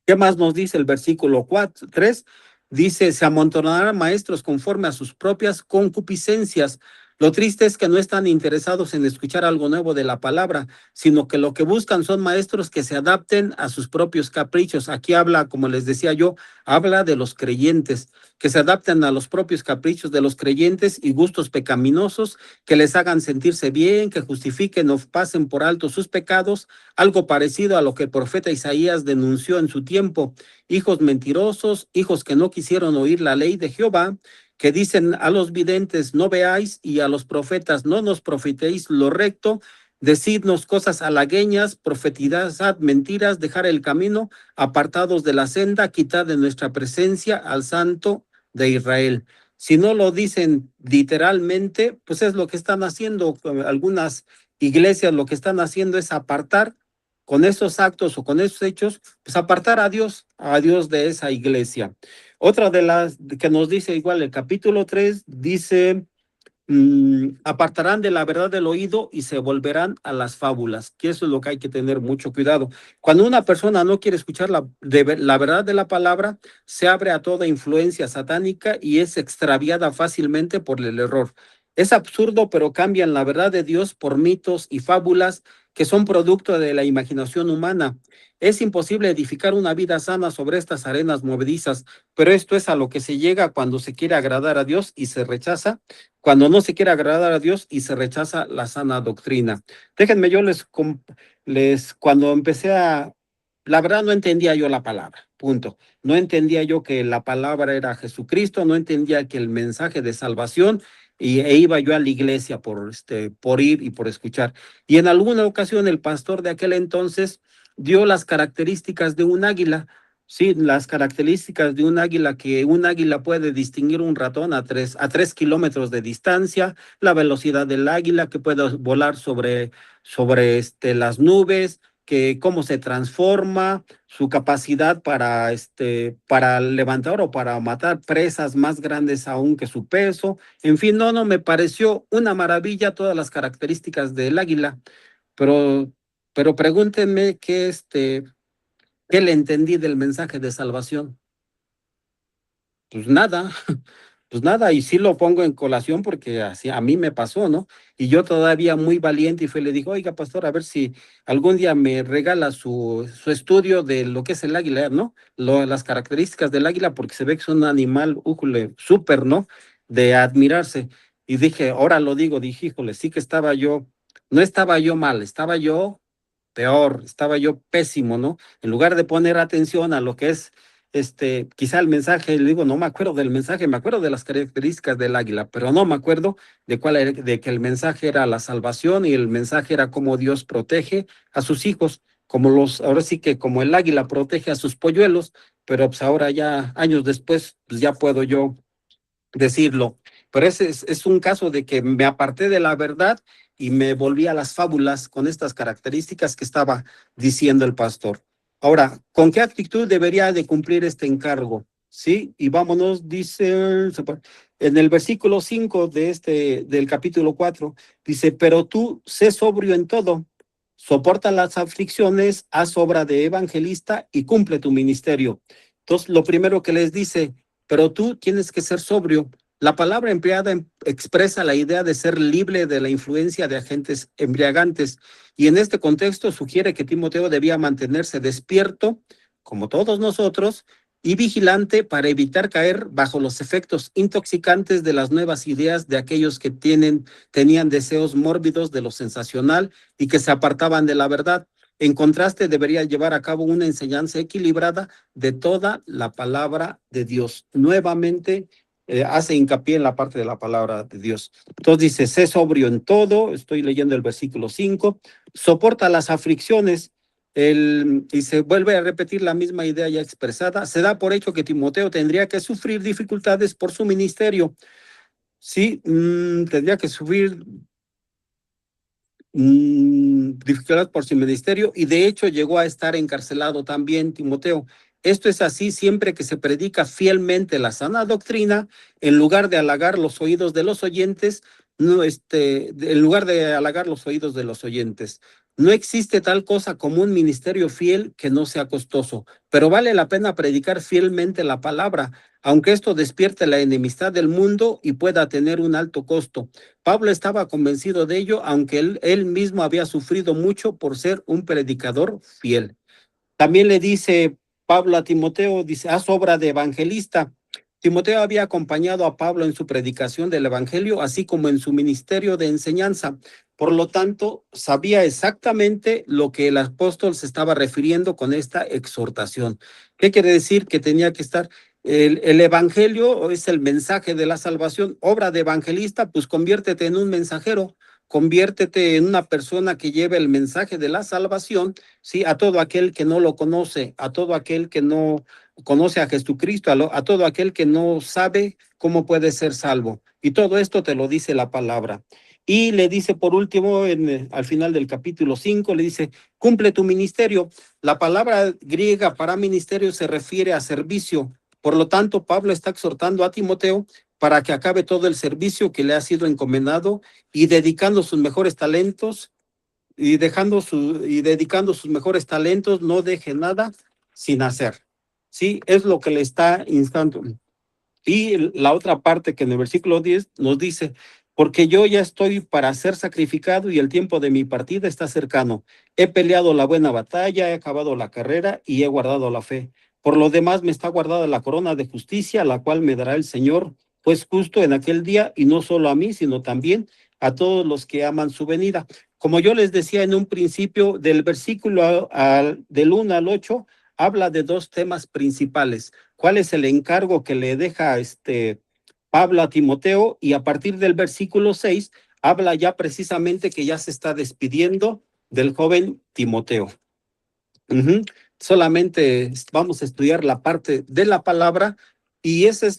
¿Qué más nos dice el versículo 3? Dice, se amontonarán maestros conforme a sus propias concupiscencias. Lo triste es que no están interesados en escuchar algo nuevo de la palabra, sino que lo que buscan son maestros que se adapten a sus propios caprichos. Aquí habla, como les decía yo, habla de los creyentes, que se adapten a los propios caprichos de los creyentes y gustos pecaminosos, que les hagan sentirse bien, que justifiquen o pasen por alto sus pecados, algo parecido a lo que el profeta Isaías denunció en su tiempo: hijos mentirosos, hijos que no quisieron oír la ley de Jehová, que dicen a los videntes no veáis y a los profetas no nos profetéis lo recto, decidnos cosas halagueñas, profetizad mentiras, dejar el camino, apartados de la senda, quitad de nuestra presencia al santo de Israel. Si no lo dicen literalmente, pues es lo que están haciendo algunas iglesias, lo que están haciendo es apartar con esos actos o con esos hechos, pues apartar a Dios de esa iglesia. Otra de las que nos dice igual el capítulo 3, dice, apartarán de la verdad del oído y se volverán a las fábulas, que eso es lo que hay que tener mucho cuidado. Cuando una persona no quiere escuchar la verdad de la palabra, se abre a toda influencia satánica y es extraviada fácilmente por el error. Es absurdo, pero cambian la verdad de Dios por mitos y fábulas que son producto de la imaginación humana. Es imposible edificar una vida sana sobre estas arenas movedizas, pero esto es a lo que se llega cuando se quiere agradar a Dios y se rechaza, cuando no se quiere agradar a Dios y se rechaza la sana doctrina. Déjenme, yo cuando empecé la verdad no entendía yo la palabra, punto. No entendía yo que la palabra era Jesucristo, no entendía que el mensaje de salvación, e iba yo a la iglesia por ir y por escuchar. Y en alguna ocasión el pastor de aquel entonces dio las características de un águila. Sí, las características de un águila, que un águila puede distinguir un ratón a 3 kilómetros de distancia, la velocidad del águila, que puede volar sobre las nubes, que cómo se transforma, su capacidad para levantar o para matar presas más grandes aún que su peso. En fin, no, me pareció una maravilla todas las características del águila, pero, pero pregúntenme ¿qué le entendí del mensaje de salvación? Pues nada, pues nada, y sí lo pongo en colación porque así a mí me pasó, ¿no? Y yo todavía muy valiente y le digo, oiga, pastor, a ver si algún día me regala su estudio de lo que es el águila, ¿no? Las características del águila, porque se ve que es un animal, újule, súper, ¿no? De admirarse. Y dije, ahora lo digo, dije, híjole, sí que no estaba yo mal, estaba yo peor, estaba yo pésimo, ¿no? En lugar de poner atención a lo que es quizá el mensaje, le digo, no me acuerdo del mensaje, me acuerdo de las características del águila, pero no me acuerdo de que el mensaje era la salvación y el mensaje era cómo Dios protege a sus hijos, ahora sí que como el águila protege a sus polluelos, pero pues ahora ya, años después, pues ya puedo yo decirlo. Pero ese es un caso de que me aparté de la verdad y me volví a las fábulas con estas características que estaba diciendo el pastor. Ahora, ¿con qué actitud debería de cumplir este encargo? Sí, y vámonos, dice en el versículo 5 del capítulo 4, dice, pero tú sé sobrio en todo, soporta las aflicciones, haz obra de evangelista y cumple tu ministerio. Entonces, lo primero que les dice, pero tú tienes que ser sobrio. La palabra empleada expresa la idea de ser libre de la influencia de agentes embriagantes, y en este contexto sugiere que Timoteo debía mantenerse despierto, como todos nosotros, y vigilante para evitar caer bajo los efectos intoxicantes de las nuevas ideas de aquellos que tenían deseos mórbidos de lo sensacional y que se apartaban de la verdad. En contraste, debería llevar a cabo una enseñanza equilibrada de toda la palabra de Dios. Nuevamente hace hincapié en la parte de la palabra de Dios. Entonces dice, sé sobrio en todo, estoy leyendo el versículo 5, soporta las aflicciones, y se vuelve a repetir la misma idea ya expresada. Se da por hecho que Timoteo tendría que sufrir dificultades por su ministerio. Sí, tendría que sufrir dificultades por su ministerio, y de hecho llegó a estar encarcelado también Timoteo. Esto es así siempre que se predica fielmente la sana doctrina, en lugar de halagar los oídos de los oyentes, no, en lugar de halagar los oídos de los oyentes. No existe tal cosa como un ministerio fiel que no sea costoso, pero vale la pena predicar fielmente la palabra, aunque esto despierte la enemistad del mundo y pueda tener un alto costo. Pablo estaba convencido de ello, aunque él mismo había sufrido mucho por ser un predicador fiel. También le dice Pablo a Timoteo, dice, haz obra de evangelista. Timoteo había acompañado a Pablo en su predicación del evangelio, así como en su ministerio de enseñanza. Por lo tanto, sabía exactamente lo que el apóstol se estaba refiriendo con esta exhortación. ¿Qué quiere decir? Que tenía que estar el evangelio, es el mensaje de la salvación. Obra de evangelista, pues conviértete en un mensajero, conviértete en una persona que lleve el mensaje de la salvación, sí, a todo aquel que no lo conoce, a todo aquel que no conoce a Jesucristo, a todo aquel que no sabe cómo puede ser salvo. Y todo esto te lo dice la palabra. Y le dice por último, al final del capítulo 5, le dice, cumple tu ministerio. La palabra griega para ministerio se refiere a servicio. Por lo tanto, Pablo está exhortando a Timoteo para que acabe todo el servicio que le ha sido encomendado y dedicando sus mejores talentos dedicando sus mejores talentos, no deje nada sin hacer. Sí, es lo que le está instando. Y la otra parte que en el versículo 10 nos dice, porque yo ya estoy para ser sacrificado y el tiempo de mi partida está cercano. He peleado la buena batalla, he acabado la carrera y he guardado la fe. Por lo demás me está guardada la corona de justicia, la cual me dará el Señor, pues justo en aquel día, y no solo a mí, sino también a todos los que aman su venida. como yo les decía en un principio, del versículo del 1 al 8, habla de dos temas principales. ¿Cuál es el encargo que le deja Pablo a Timoteo? Y a partir del versículo 6, habla ya precisamente que ya se está despidiendo del joven Timoteo. Solamente vamos a estudiar la parte de la palabra y esa es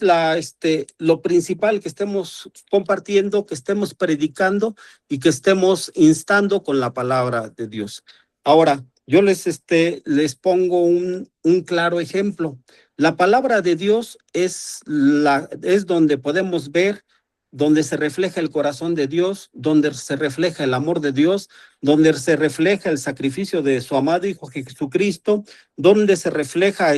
lo principal, que estemos compartiendo, que estemos predicando y que estemos instando con la palabra de Dios. Ahora, yo les pongo un claro ejemplo. La palabra de Dios es donde podemos ver, donde se refleja el corazón de Dios, donde se refleja el amor de Dios, donde se refleja el sacrificio de su amado Hijo Jesucristo, donde se refleja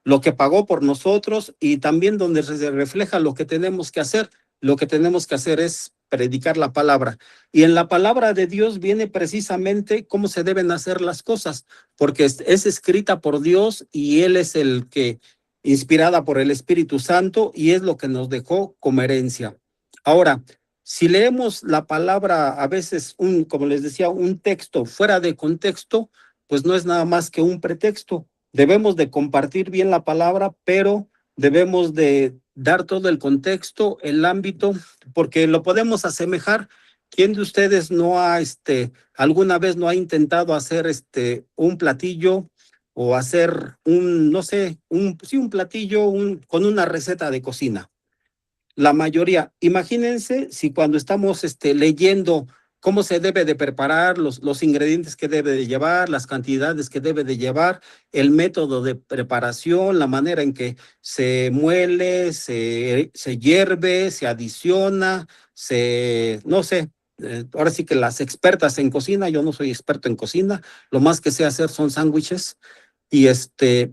lo que pagó por nosotros y también donde se refleja lo que tenemos que hacer. Lo que tenemos que hacer es predicar la palabra. Y en la palabra de Dios viene precisamente cómo se deben hacer las cosas, porque es escrita por Dios y Él es el que, inspirada por el Espíritu Santo, y es lo que nos dejó como herencia. Ahora, si leemos la palabra, a veces, como les decía, un texto fuera de contexto, pues no es nada más que un pretexto. Debemos de compartir bien la palabra, pero debemos de dar todo el contexto, el ámbito, porque lo podemos asemejar. ¿Quién de ustedes no ha, alguna vez no ha intentado hacer un platillo o hacer no sé, sí, un platillo con una receta de cocina? La mayoría. Imagínense si cuando estamos leyendo cómo se debe de preparar, los ingredientes que debe de llevar, las cantidades que debe de llevar, el método de preparación, la manera en que se muele, se hierve, se adiciona, no sé, ahora sí que las expertas en cocina, yo no soy experto en cocina, lo más que sé hacer son sándwiches. Y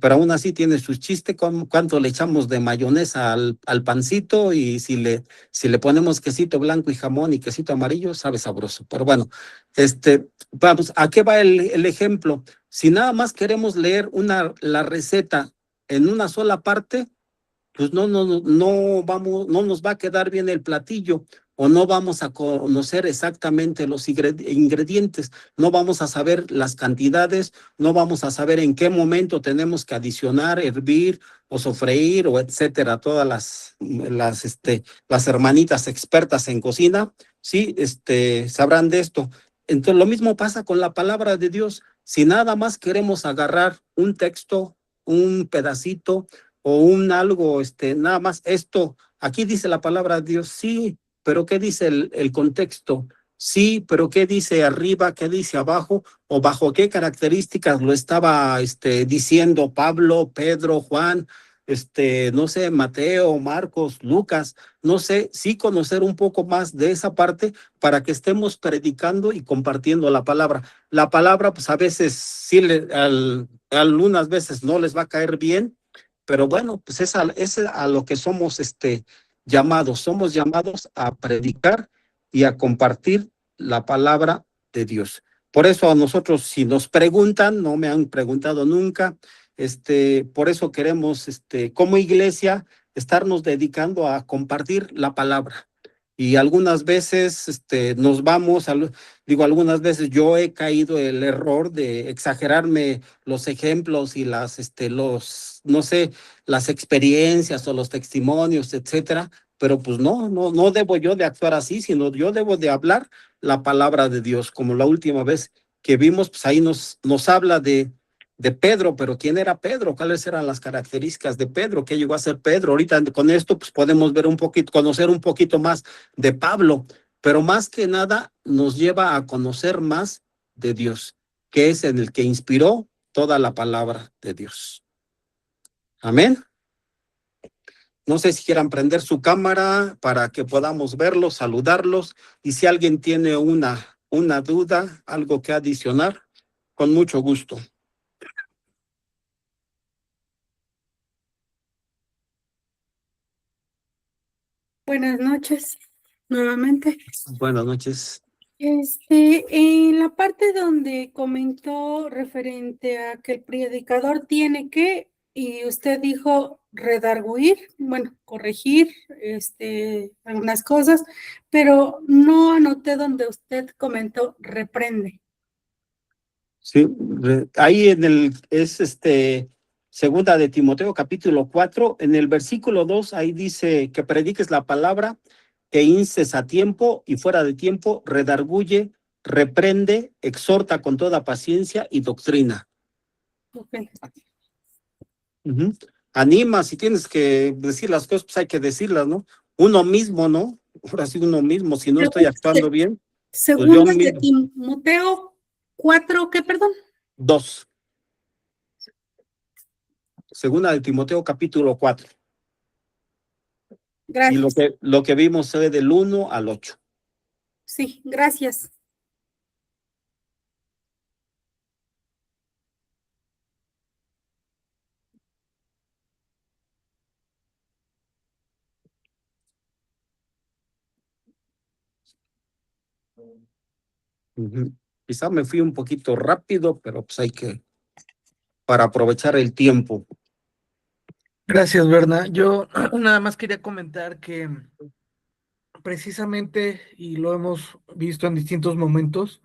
pero aún así tiene su chiste, cuánto le echamos de mayonesa al pancito, y si le ponemos quesito blanco y jamón y quesito amarillo, sabe sabroso. Pero bueno, vamos, ¿a qué va el ejemplo? Si nada más queremos leer la receta en una sola parte, pues no nos va a quedar bien el platillo, o no vamos a conocer exactamente los ingredientes, no vamos a saber las cantidades, no vamos a saber en qué momento tenemos que adicionar, hervir o sofreír o etcétera. Todas las hermanitas expertas en cocina, sí, sabrán de esto. Entonces, lo mismo pasa con la palabra de Dios. Si nada más queremos agarrar un texto, un pedacito, o algo, nada más esto, aquí dice la palabra de Dios, sí, pero ¿qué dice el contexto? Sí, pero ¿qué dice arriba? ¿Qué dice abajo? ¿O bajo qué características lo estaba diciendo Pablo, Pedro, Juan, no sé, Mateo, Marcos, Lucas? No sé, sí conocer un poco más de esa parte para que estemos predicando y compartiendo la palabra. La palabra, pues a veces sí, algunas veces no les va a caer bien, pero bueno, pues es a lo que somos somos llamados a predicar y a compartir la palabra de Dios. Por eso a nosotros, si nos preguntan, no me han preguntado nunca, por eso queremos, como iglesia, estarnos dedicando a compartir la palabra. Y algunas veces nos vamos, digo, algunas veces yo he caído el error de exagerarme los ejemplos y no sé, las experiencias o los testimonios, etcétera, pero pues no debo yo de actuar así, sino yo debo de hablar la palabra de Dios, como la última vez que vimos, pues ahí nos habla de Pedro, pero ¿quién era Pedro? ¿Cuáles eran las características de Pedro? ¿Qué llegó a ser Pedro? Ahorita con esto pues podemos ver un poquito, conocer un poquito más de Pablo, pero más que nada nos lleva a conocer más de Dios, que es en el que inspiró toda la palabra de Dios. Amén. No sé si quieran prender su cámara para que podamos verlos, saludarlos, y si alguien tiene una duda, algo que adicionar, con mucho gusto. Buenas noches, nuevamente. Buenas noches. En la parte donde comentó referente a que el predicador tiene que y usted dijo redarguir, bueno, corregir, algunas cosas, pero no anoté donde usted comentó reprende. Sí, ahí es segunda de Timoteo, capítulo 4, en el versículo 2, ahí dice que prediques la palabra, que instes a tiempo y fuera de tiempo, redarguye, reprende, exhorta con toda paciencia y doctrina. Okay. Anima, si tienes que decir las cosas, pues hay que decirlas, ¿no? Uno mismo, ¿no? Ahora sí, uno mismo, si no estoy actuando bien, pues yo Segunda de mismo. Timoteo 4, ¿qué, perdón? 2. Segunda de Timoteo, capítulo 4. Y Gracias. lo que vimos fue del 1 al 8. Sí, gracias. Quizá me fui un poquito rápido, pero pues hay que, para aprovechar el tiempo. Gracias, Berna. Yo nada más quería comentar que precisamente, y lo hemos visto en distintos momentos,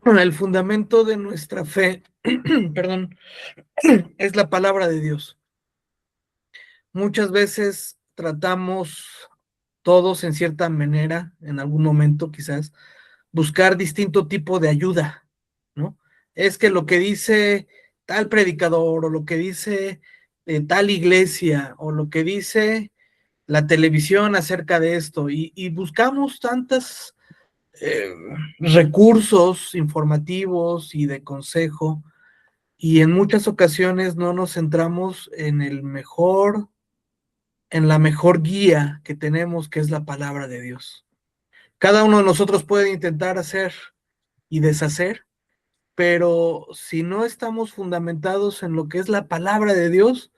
el fundamento de nuestra fe, perdón, es la palabra de Dios. Muchas veces tratamos todos en cierta manera, en algún momento quizás, buscar distinto tipo de ayuda, ¿no? Es que lo que dice tal predicador o lo que dice tal iglesia o lo que dice la televisión acerca de esto y buscamos tantos recursos informativos y de consejo y en muchas ocasiones no nos centramos en la mejor guía que tenemos, que es la palabra de Dios. Cada uno de nosotros puede intentar hacer y deshacer, pero si no estamos fundamentados en lo que es la palabra de Dios,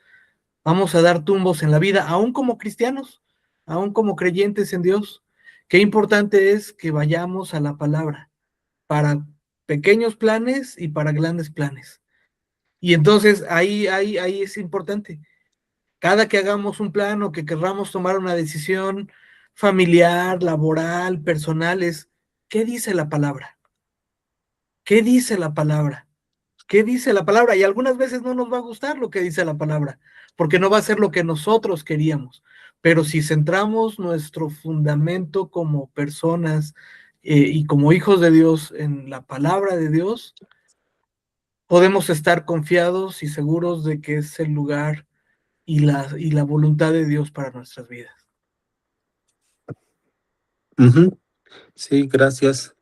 vamos a dar tumbos en la vida, aún como cristianos, aún como creyentes en Dios. Qué importante es que vayamos a la palabra para pequeños planes y para grandes planes. Y entonces ahí es importante. Cada que hagamos un plan o que querramos tomar una decisión familiar, laboral, personal, es ¿qué dice la palabra? ¿Qué dice la palabra? ¿Qué dice la palabra? Y algunas veces no nos va a gustar lo que dice la palabra, porque no va a ser lo que nosotros queríamos. Pero si centramos nuestro fundamento como personas y como hijos de Dios en la palabra de Dios, podemos estar confiados y seguros de que es el lugar y la voluntad de Dios para nuestras vidas. Sí, gracias.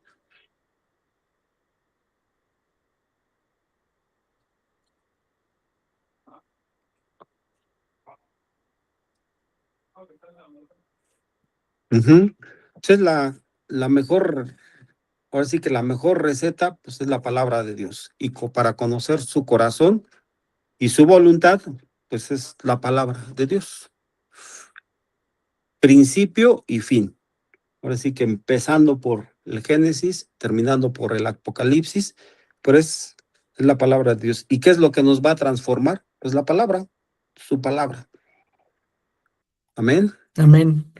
Esa es la mejor, ahora sí que la mejor receta, pues es la palabra de Dios. Y para conocer su corazón y su voluntad, pues es la palabra de Dios. Principio y fin. Ahora sí que empezando por el Génesis, terminando por el Apocalipsis, pero es la palabra de Dios. ¿Y qué es lo que nos va a transformar? Pues la palabra, su palabra. Amén. Amén.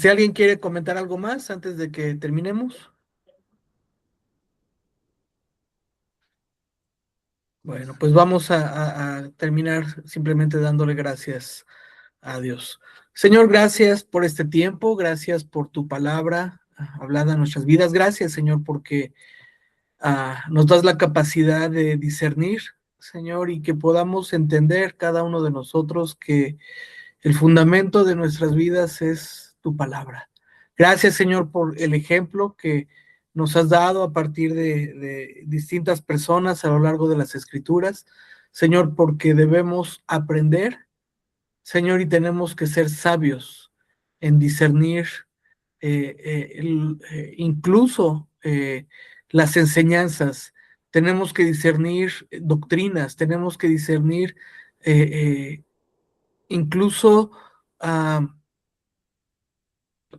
¿Alguien quiere comentar algo más antes de que terminemos? Bueno, pues vamos a terminar simplemente dándole gracias a Dios. Señor, gracias por este tiempo, gracias por tu palabra hablada en nuestras vidas. Gracias, Señor, porque nos das la capacidad de discernir, Señor, y que podamos entender cada uno de nosotros que el fundamento de nuestras vidas es tu palabra. Gracias, Señor, por el ejemplo que nos has dado a partir de distintas personas a lo largo de las Escrituras. Señor, porque debemos aprender, Señor, y tenemos que ser sabios en discernir incluso las enseñanzas. Tenemos que discernir doctrinas, tenemos que discernir incluso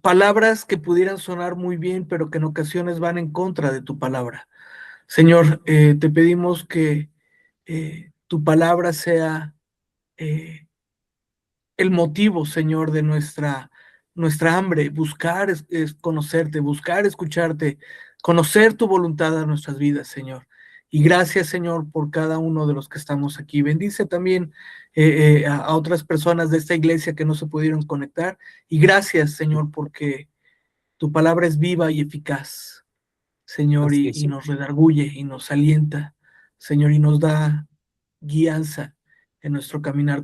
palabras que pudieran sonar muy bien, pero que en ocasiones van en contra de tu palabra. Señor, te pedimos que tu palabra sea el motivo, Señor, de nuestra hambre, buscar es conocerte, buscar escucharte, conocer tu voluntad a nuestras vidas, Señor. Y gracias, Señor, por cada uno de los que estamos aquí. Bendice también a otras personas de esta iglesia que no se pudieron conectar. Y gracias, Señor, porque tu palabra es viva y eficaz, Señor, Así y es. nos redarguye y nos alienta, Señor, y nos da guianza en nuestro caminar